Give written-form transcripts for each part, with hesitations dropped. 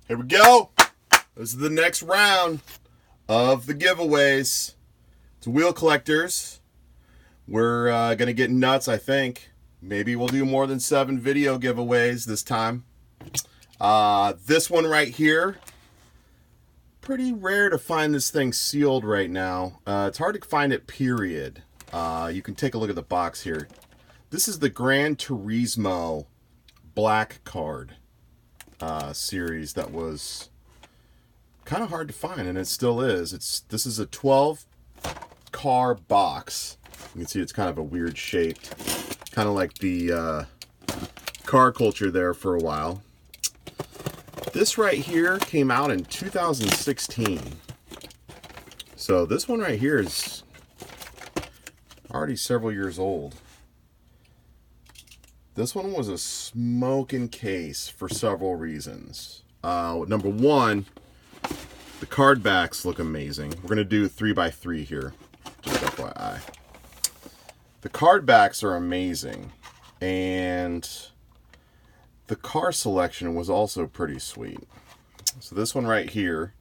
Here we go. This is the next round of the giveaways. It's wheel collectors. We're going to get nuts, I think. Maybe we'll do more than 7 video giveaways this time. This one right here, pretty rare to find this thing sealed right now. It's hard to find it, period. You can take a look at the box here. This is the Gran Turismo black card series that was kind of hard to find, and it still is. This is a 12 car box. You can see it's kind of a weird shaped, kind of like the car culture there for a while. This right here came out in 2016. So this one right here is already several years old. This one was a smoking case for several reasons. Number one, the card backs look amazing. We're going to do 3x3 here, just FYI. The card backs are amazing, and the car selection was also pretty sweet. So this one right here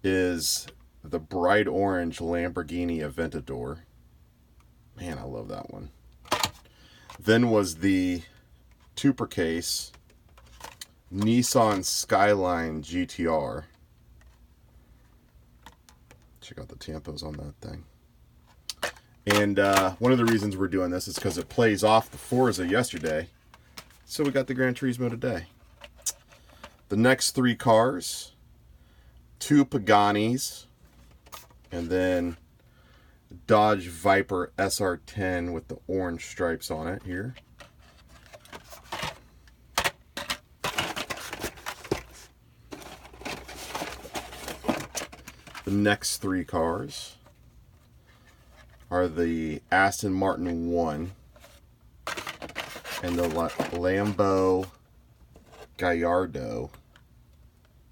is the bright orange Lamborghini Aventador. Man, I love that one. Then was the Tupper case Nissan Skyline GT-R. Check out the tampos on that thing. And one of the reasons we're doing this is because it plays off the Forza yesterday. So we got the Gran Turismo today. The next 3 cars, 2 Paganis, and then Dodge Viper SRT10 with the orange stripes on it here. The next 3 cars are the Aston Martin One and the Lambo Gallardo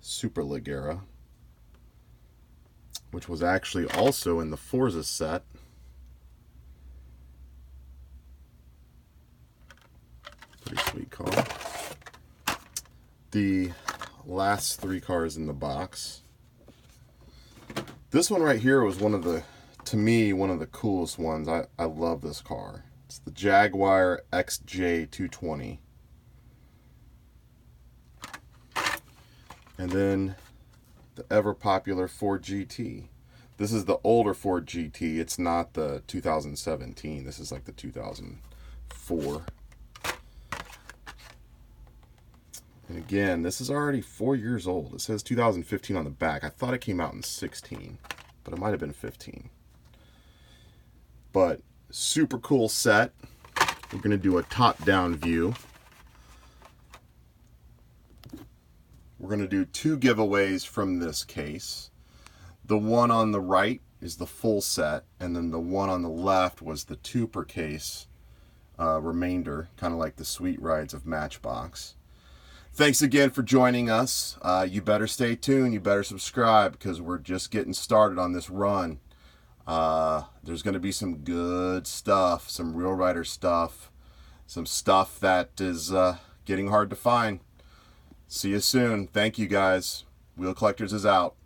Superleggera, which was actually also in the Forza set. Pretty sweet car. The last 3 cars in the box. This one right here was one of the, to me, one of the coolest ones. I love this car. It's the Jaguar XJ220. And then the ever popular Ford GT. This is the older Ford GT. It's not the 2017. This is like the 2004. And again, this is already 4 years old. It says 2015 on the back. I thought it came out in 16, but it might have been 15. But super cool set. We're going to do a top-down view. We're going to do 2 giveaways from this case. The one on the right is the full set, and then the one on the left was the Tupper case remainder, kind of like the Sweet Rides of Matchbox. Thanks again for joining us. You better stay tuned. You better subscribe, because we're just getting started on this run. There's going to be some good stuff, some real rider stuff, some stuff that is getting hard to find. See you soon. Thank you, guys. Wheel Collectors is out.